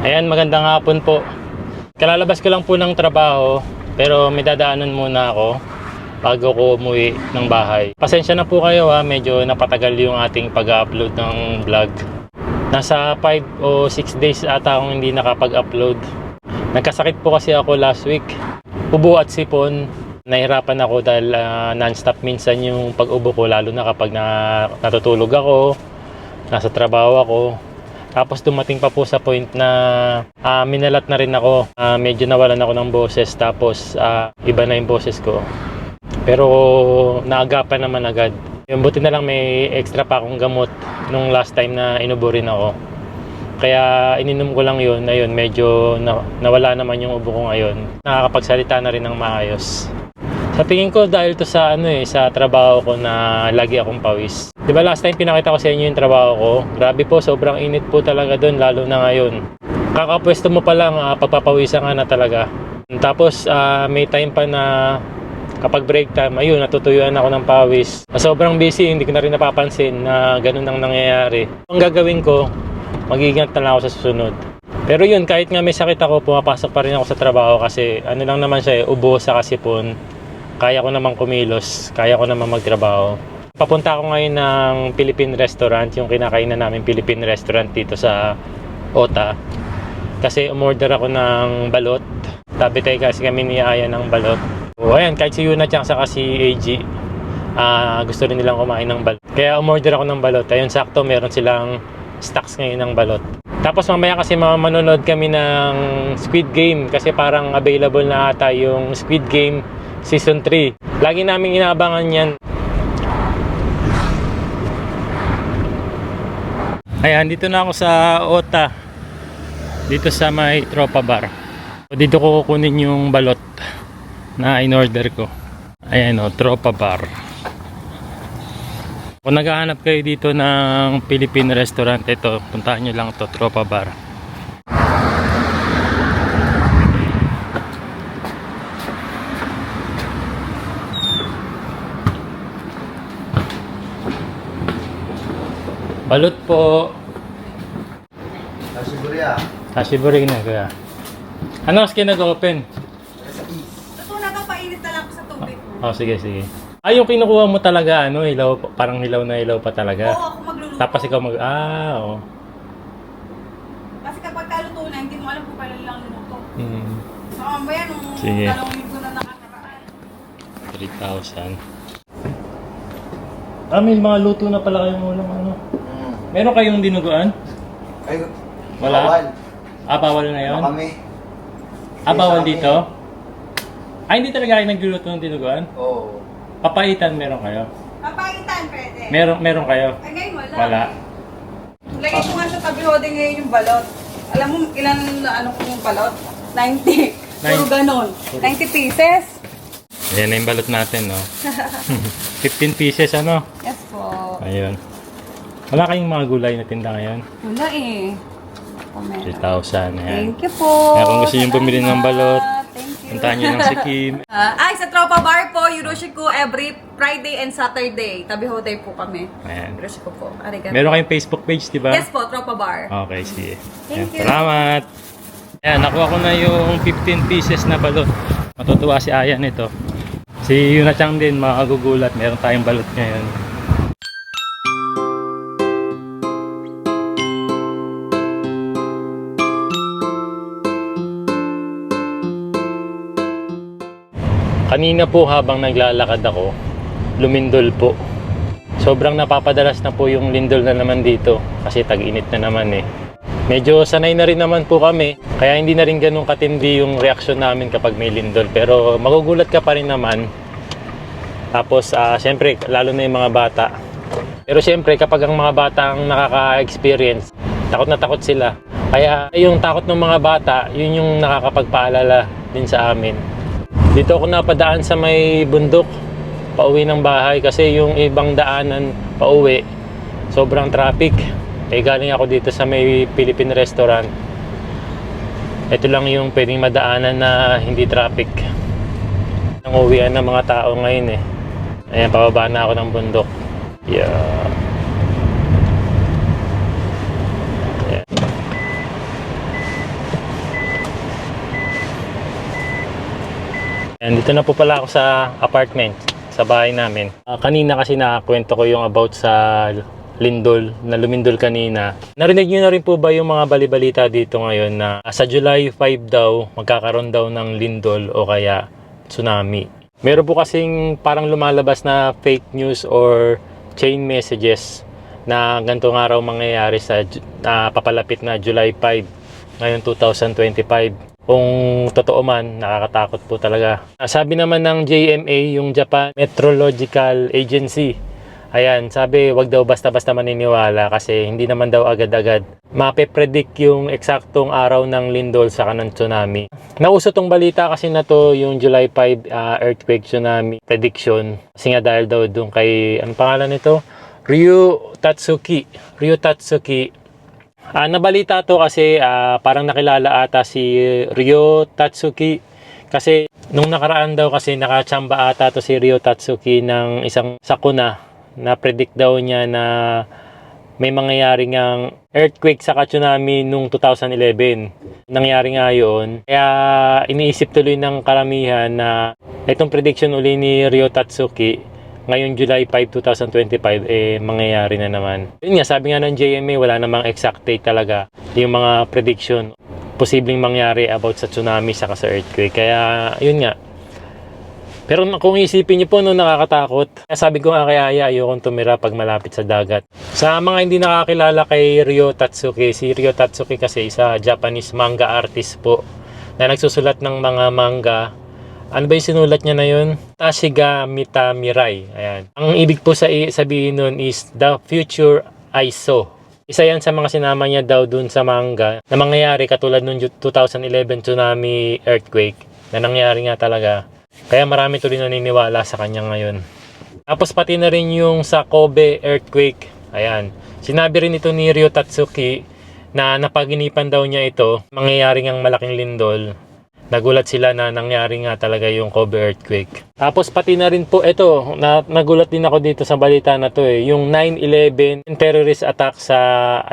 Ayan, magandang hapon po. Kalalabas ko lang po ng trabaho, pero may dadaanan muna ako bago ko umuwi ng bahay. Pasensya na po kayo medyo napatagal yung ating pag-upload ng vlog. Nasa 5 o 6 days ata akong hindi nakapag-upload. Nagkasakit po kasi ako last week. Ubo at sipon. Nahirapan ako dahil non-stop minsan yung pag-ubo ko, lalo na kapag natutulog ako, nasa trabaho ako. Tapos dumating pa po sa point na minalat na rin ako. Medyo nawalan ako ng boses, tapos iba na yung boses ko. Pero naagapan naman agad. Yung buti na lang may extra pa akong gamot nung last time na inubo rin ako. Kaya ininom ko lang yun. Ayun, medyo nawala naman yung ubo ko ngayon. Nakakapagsalita na rin ng maayos. Sa tingin ko dahil to sa sa trabaho ko na lagi akong pawis. 'Di ba last time pinakita ko sa inyo yung trabaho ko? Grabe po, sobrang init po talaga doon, lalo na ngayon. Kakapwesto mo pa lang pagpapawisan ka na talaga. Tapos may time pa na kapag break time, ayun, natutuyuan ako ng pawis. Sobrang busy, hindi ko na rin napapansin na ganun ang nangyayari. Ang gagawin ko, mag-iingat na lang ako sa susunod. Pero yun, kahit nga may sakit ako, pumapasok pa rin ako sa trabaho kasi ano lang naman siya, ubo sa kasipon. Kaya ko naman kumilos, kaya ko naman magtrabaho. Papunta ako ngayon ng Philippine restaurant, yung kinakainan namin Philippine restaurant dito sa Ota. Kasi umorder ako ng balot. Tabi tayo kasi kami ni Aya ng balot. O ayan, kahit si Yuna Chang saka si AG, gusto rin nilang kumain ng balot. Kaya umorder ako ng balot. Ayun, sakto meron silang stocks ngayon ng balot. Tapos mamaya kasi manonood kami ng Squid Game kasi parang available na ata yung Squid Game Season 3. Lagi namin inaabangan yan. Ayan, dito na ako sa Ota. Dito sa may Tropa Bar. Dito ko kukunin yung balot na in-order ko. Ayan Tropa Bar. Kung naghahanap kayo dito ng Philippine restaurant, ito, puntahan nyo lang to, Tropa Bar. Balot po. Hashiburi na kaya. Ano kasi nag-open? Ito na painit na lang sa tubig. Sige, sige. Yung kinukuha mo talaga, hilaw, parang hilaw na hilaw pa talaga. Oo, ako magluluto. Tapos ikaw oo. Kasi kapag kaluto na, hindi mo alam kung kailan lang luto. So, mamaya nung Sige. talong ko na nakakaraan. 3,000. May mga luto na pala kayong ulam, Meron kayong dinuguan? Ay, Wala? bawal. Bawal na yun? Kami. Bawal dito? Hindi talaga kayo nagluluto ng dinuguan? Oo. Papaitan meron kayo? Papaitan, pwede. Meron kayo? Ay, ngayon wala. Wala. Lagay ko nga sa tabi hode ngayon yung balot. Alam mo, ilan ko yung balot? 90. Puro ganon. 90 pieces. Ayan na yung balot natin, 15 pieces, Yes po. Ayun. Wala kayong mga gulay na tinda ngayon? Wala eh. 3,000, ayan. Thank you po. Kaya kung gusto nyo bumili ng balot, Thank you. puntahan nyo lang si Kim. Sa Tropa Bar po, Yuroshiko every Friday and Saturday. Tabi hode po kami. Ayan. Yuroshiko po. Arigato. Meron kayong Facebook page, di ba? Yes po, Tropa Bar. Okay, sige. Thank Ayan, you. salamat. Ayan, nakuha ko na yung 15 pieces na balot. Matutuwa si Aya nito. Si Yuna Chang din, makagugulat. Meron tayong balot ngayon. Kanina po habang naglalakad ako, lumindol po. Sobrang napapadalas na po yung lindol na naman dito kasi tag-init na naman Medyo sanay na rin naman po kami, kaya hindi na rin ganun katindi yung reaksyon namin kapag may lindol. Pero magugulat ka pa rin naman. Tapos syempre, lalo na yung mga bata. Pero syempre, kapag ang mga bata ang nakaka-experience, takot na takot sila. Kaya yung takot ng mga bata, yun yung nakakapagpaalala din sa amin. Dito ako napadaan sa may bundok, pauwi ng bahay kasi yung ibang daanan pauwi, sobrang traffic. Galing ako dito sa may Philippine restaurant. Ito lang yung pwedeng madaanan na hindi traffic. Ang uwian ng mga tao ngayon Ayan, pababa na ako ng bundok. Yeah. And dito na po pala ako sa apartment, sa bahay namin. Kanina kasi nakakwento ko yung about sa lindol, na lumindol kanina. Narinig nyo na rin po ba yung mga balibalita dito ngayon na sa July 5 daw, magkakaroon daw ng lindol o kaya tsunami. Meron po kasing parang lumalabas na fake news or chain messages na ganitong araw mangyayari sa papalapit na July 5 ngayon 2025. Kung totoo man, nakakatakot po talaga. Sabi naman ng JMA, yung Japan Meteorological Agency, ayan, sabi wag daw basta-basta maniniwala kasi hindi naman daw agad-agad mape-predict yung eksaktong araw ng lindol sa kanang tsunami. Nauso tong balita kasi na to, yung July 5 earthquake tsunami prediction. Kasi nga dahil daw doon kay, anong pangalan nito? Ryo Tatsuki. Nabalita to kasi parang nakilala ata si Ryo Tatsuki. Kasi nung nakaraan daw kasi nakachamba ata to si Ryo Tatsuki ng isang sakuna na predict daw niya na may mangyayari ngang earthquake sa tsunami nung 2011. Nangyari nga yun. Kaya iniisip tuloy ng karamihan na itong prediction uli ni Ryo Tatsuki ngayong July 5, 2025, mangyayari na naman. Yun nga, sabi nga ng JMA, wala namang exact date talaga yung mga prediction posibleng mangyari about sa tsunami saka sa earthquake. Kaya, yun nga. Pero kung isipin niyo po, no, nakakatakot. Kaya sabi ko nga kay Aya, ayokong tumira pag malapit sa dagat. Sa mga hindi nakakilala kay Ryo Tatsuki, si Ryo Tatsuki kasi isa Japanese manga artist po na nagsusulat ng mga manga. Ano ba yung sinulat niya na yun? Tashiga Mitamirai. Ayan. Ang ibig po sabihin nun is The Future I Saw. Isa yan sa mga sinama niya daw dun sa manga na mangyayari katulad nung 2011 tsunami earthquake na nangyari nga talaga. Kaya marami tuloy naniniwala sa kanya ngayon. Tapos pati na rin yung sa Kobe earthquake. Ayan. Sinabi rin ito ni Ryo Tatsuki na napaginipan daw niya ito, mangyayari ngang malaking lindol. Nagulat sila na nangyari nga talaga yung Kobe earthquake. Tapos pati na rin po ito, nagulat din ako dito sa balita na to yung 9/11 terrorist attack sa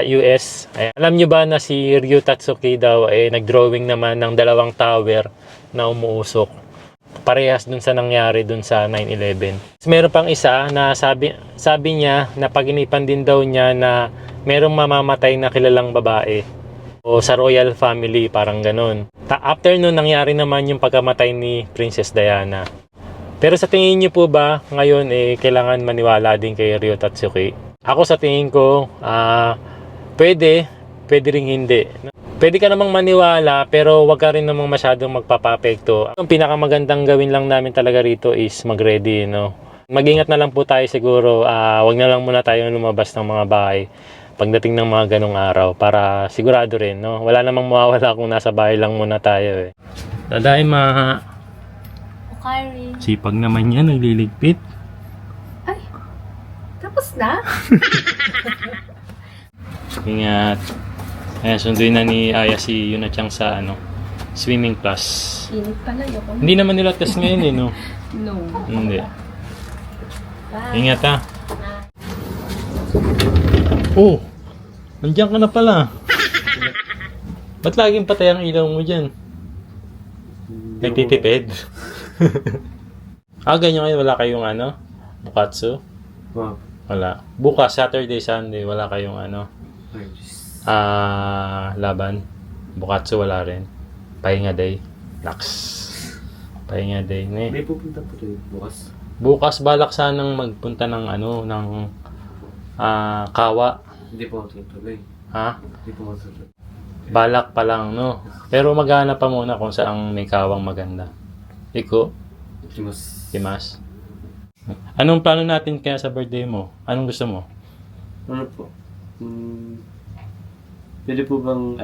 US. Ayan. Alam nyo ba na si Ryo Tatsuki daw nagdrawing naman ng dalawang tower na umuusok. Parehas dun sa nangyari dun sa 9/11. Meron pang isa na sabi niya na paginipan din daw niya na merong mamamatay na kilalang babae o sa royal family, parang ganun. After nun, nangyari naman yung pagkamatay ni Princess Diana. Pero sa tingin niyo po ba ngayon kailangan maniwala din kay Ryo Tatsuki? Ako sa tingin ko pwede ring hindi. Pwede ka namang maniwala pero wag ka rin namang masyadong magpapapekto. Ang pinakamagandang gawin lang namin talaga rito is mag-ready, no? Mag-ingat na lang po tayo siguro. Wag na lang muna tayong lumabas ng mga bahay pagdating ng mga ganong araw para sigurado rin, no? Wala namang mawawala kung nasa bahay lang muna tayo Daday ma. Okay. Sipag naman yan, nagliligpit. Ay, tapos na? Ingat. Ayan, sunduin na ni Aya si Yunachang sa swimming class. Init pala yun. Hindi naman nila test ngayon no? No. Hindi. Bye. Ingat ha. Oh! Nandiyan ka na pala. Ba't laging patay ang ilaw mo dyan? Nagtitipid? Ganyan ngayon wala kayong bukatsu? Wala. Bukas, Saturday, Sunday, wala kayong laban. Bukatsu wala rin. Pahinga day. Lax. Pahinga day. May pupunta po tayo bukas. Bukas balak sanang magpunta ng Kawa. Hindi po ako tutuloy. Ha? Hindi po ako tutuloy. Balak pa lang, no? Pero maghanap pa muna kung saan may kawang maganda. Iko? Kimas? Anong plano natin kaya sa birthday mo? Anong gusto mo? Ano po? Pwede po bang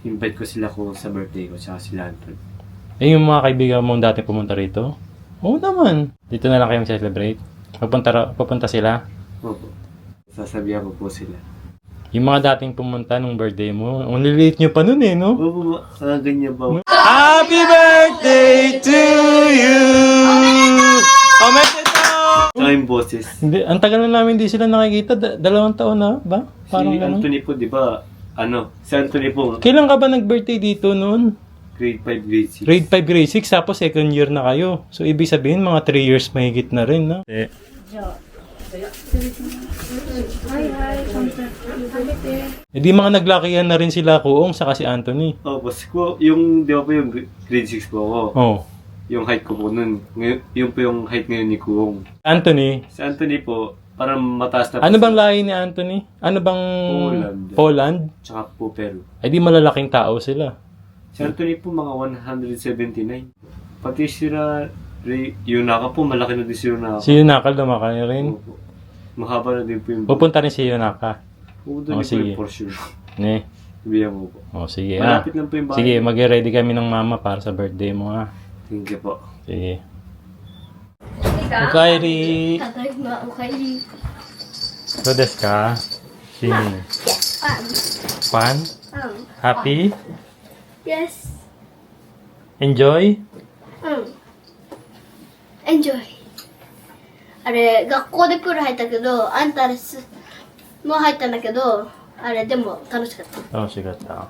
invite ko sila ko sa birthday ko tsaka sila Anton. Yung mga kaibigan mong dati pumunta rito? Oo naman. Dito na lang kayong celebrate. Pupunta sila? Opo. Sasabihan ko po sila. Yung mga dating pumunta nung birthday mo, ang liliit nyo pa nun no? Opo, ganyan ba? Happy birthday to you! Oh my God! Tsaka yung boses. Hindi, ang tagal na namin di sila nakikita. 2 taon na ba? Si Anthony po, di ba? Si Anthony po. Kailan ka ba nag-birthday dito noon? grade 5, grade 6. Grade 5, grade 6, tapos second year na kayo. So, ibig sabihin, mga 3 years mahigit na rin, no? Eh. Hindi mga naglakihan na rin sila Kuong saka si Anthony. Opo, yung, di ba po yung grade 6 po ako. Oh. Yung height ko po nun. Yung po yung height ngayon ni Kuong. Anthony, Si Anthony po, parang mataas na po. ano bang lahi ni Anthony? Ano bang... Poland. Poland? Tsaka po Peru. Ay di malalaking tao sila. Si Anthony po mga 179. Pati sila, Yunaka po, malaki na din si Yunaka. Si Yunaka lumaki rin. Opo. Mahaba na din po yung... Pupunta rin si Yunaka. Doon po sige. yung for sure. Ne. Sabihan mo po. Oh, sige. Malapit lang po yung bahay. Sige, mag-ready kami ng mama para sa birthday mo ha. Thank you po. Sige. Okairi. Tadayma, okay. So desu ka? Sini. Fun? Happy? Yes. Enjoy? Enjoy. あれ、学校でプール入ったけど、あんたも入ったんだけど、あれ、でも楽しかった。楽しかった。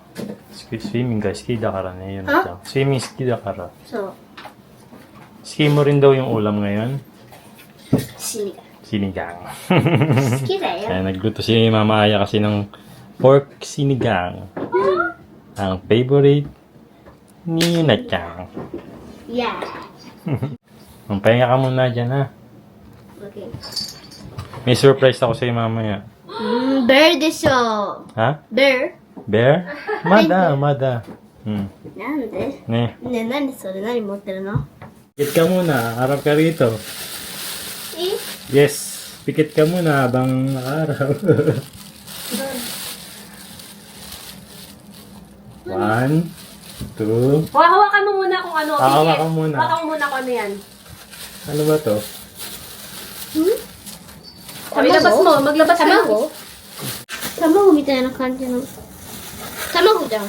スイミングが好きだからね、ゆなちゃん。スイミング好きだから。そう。 Ski mo rin daw yung ulam ngayon? 死にが。 Sinigang. 好きだよ。 Kaya nagluto si Mama Aya kasi ng pork sinigang. Ang favorite ni Yuna-chan. Yeah. Magpahinga ka muna dyan ha. Okay. May surprise ako sa'yo mamaya. bear でしょ。Ha? bear? Bear? Mada. Hmm. なんで Ne. ねえ、何それ何持ってるの Pikit ka muna. Harap ka rito. え Yes. Pikit ka muna habang nakaharap. 1, 2. Hawakan mo muna kung ano. Hawakan muna. Hawakan mo muna kung ano yan. Ano ba to? O, ilabas mo. Maglabas ka. 卵卵みたいな感じの。卵じゃん。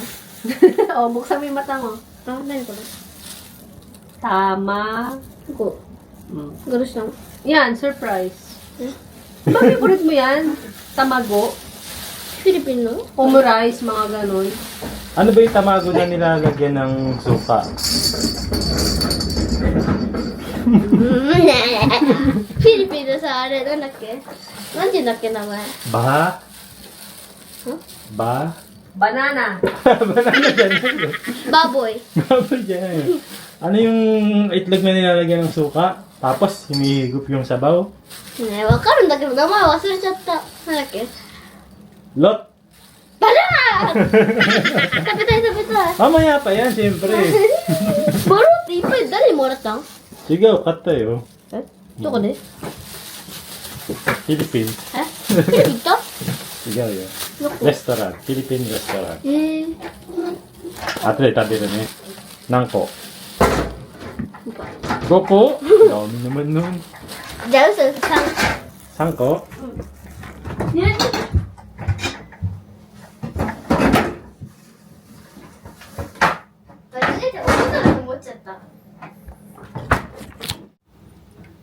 O, buksan mo yung mata mo. あ、何これ Tama. こう。どうしたの Yan, surprise. Bakit favorite mo yan? Tamago, フィリピンの omurice, mga ganun. Ano ba yung tamago na nilalagyan ng suka? フィリピンでさ、あれ、なんだっけなんて言うんだっけ、名前。 Ba? Ba? Banana. Banana dyan. バーボーイ。 Baboy dyan. Ano yung itlog na nilalagyan ng suka? Tapos, hinihigop yung sabaw? ねえ、わかるんだけど、名前忘れちゃった。なんだっけ Lot! バナナ食べたい食べたい。 Mamaya pa yan, siyempre. バロっていっぱい誰にもらったん Sigaw, cut tayo. えどこで Philippine. えフィリピン行った Sigaw yun. どこ Restaurant. Philippine restaurant. ー。 Ate, tabi rin eh. Nangko. Goko? Dami naman nun. じゃあ嘘さん。 Sangko? 思っちゃった。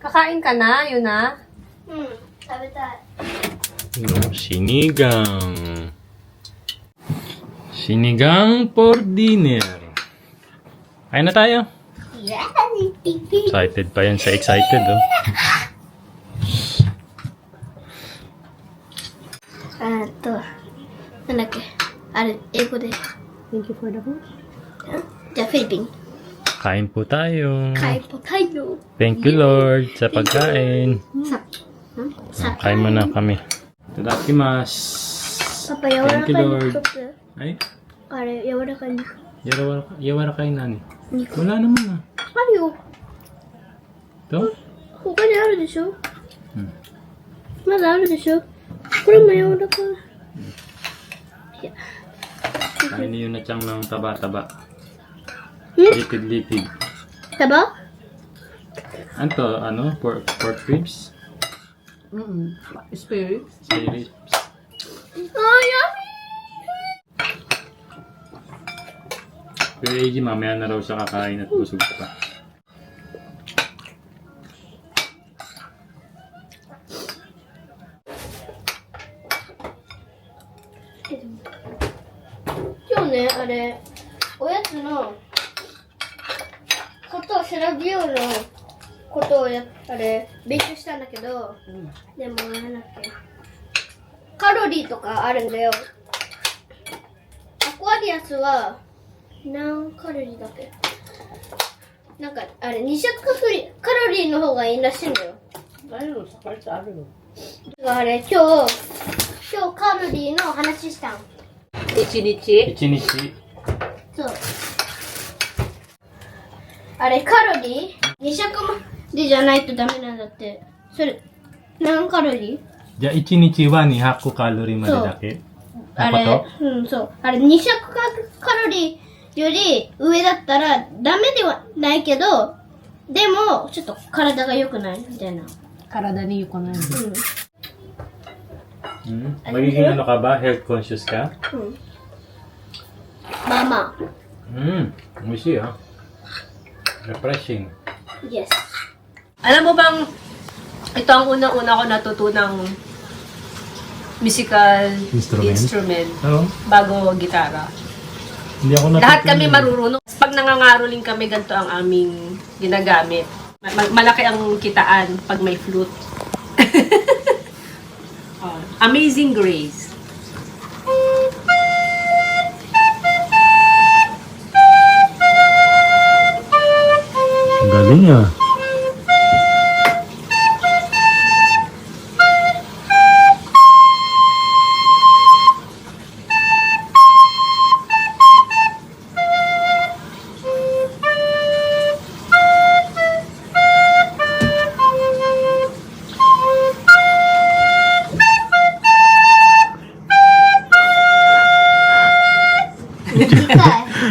Kakain ka na, yun na. うん、食べたい。 Sinigang. Sinigang for dinner. Kain na tayo. Yeah, pipi. Excited pa yan sa excited, oh. なんだっけあれ、英語で。 Thank you for the food. じゃあ、フィリピン。 Kain po tayo. カイポタイヨ Thank you, Lord, sa pagkain. さ、さ、 Kain muna kami. Tadakimasu. パパ、柔らかい Thank you, 肉 Lord. 取って。 Ay, あれ、柔らかい肉。 yawarakay nani. 肉。 Wala naman ah. あるよ。 Ito? 他にあるでしょうんまだあるでしょこれも柔らかい。いや。 Kain niyo na siyang ng taba-taba. Hmm? Lipid-lipid. Taba? Ano? Ano? Pork ribs? Spirit. Say ribs. Ah, yummy! Pero AJ, mamaya na raw siya kakain at busog pa. Yo, 今日ね、あれ、おやつのと調べようのことをあれ勉強したんだけど、でもなんだっけ、カロリーとかあるんだよ。アクアリアスは何カロリーだっけ、なんかあれ200カロリーの方がいいらしいんだよ。あれ今日カロリーの話したん。1日。 1日。そう。あれカロリー200カロリーじゃないとダメなんだって。それ何カロリー？じゃあ1日は200カロリーまでだけあれ、そう。あれ200カロリーより上だったらダメではないけど、でもちょっと体が良くないみたいな。体に良くない。Magiging ano ka ba? Health conscious ka? まあまあ。美味しいよ。Refreshing. Yes. Alam mo bang, ito ang unang-una ko natutunang musical instrument Oo. bago gitara. Hindi ako Lahat kami marurunong. Pag nangangaroling kami, ganito ang aming ginagamit. Malaki ang kitaan pag may flute. Oh, Amazing Grace. Galing ah.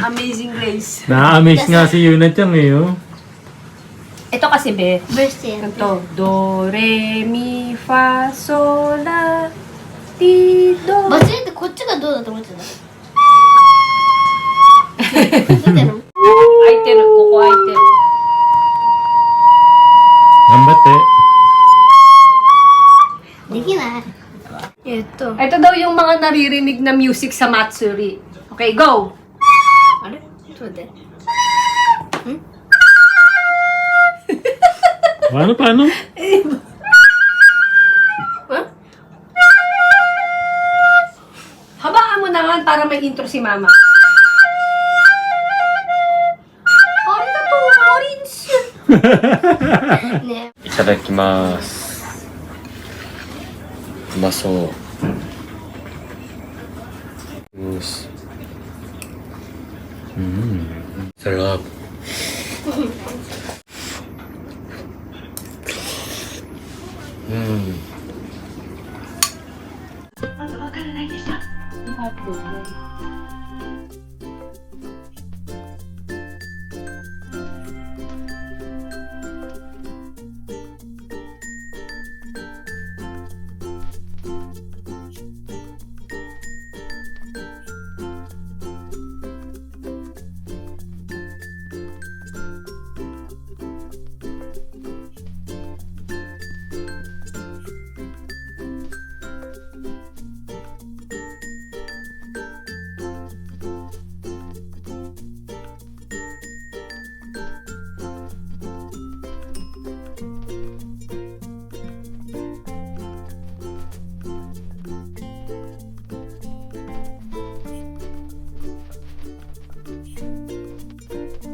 Amazing Grace. Na-amaze nga si Yuna Chang eh. Oh. Ito kasi, be, Birthday. ito, do, re, mi, fa, sol, la, ti, do. 間違えてこっちがどうだと思ってた。見てるの？ Aiter, kuko aiter. Gambate. できない。Ito daw yung mga naririnig na music sa Matsuri. Okay, go! あれ？ちょっと待って。 Paano? Habaan mo naman para may intro si Mama. Arigato, orange! ね。いただきます。うまそう。よし。Sarap.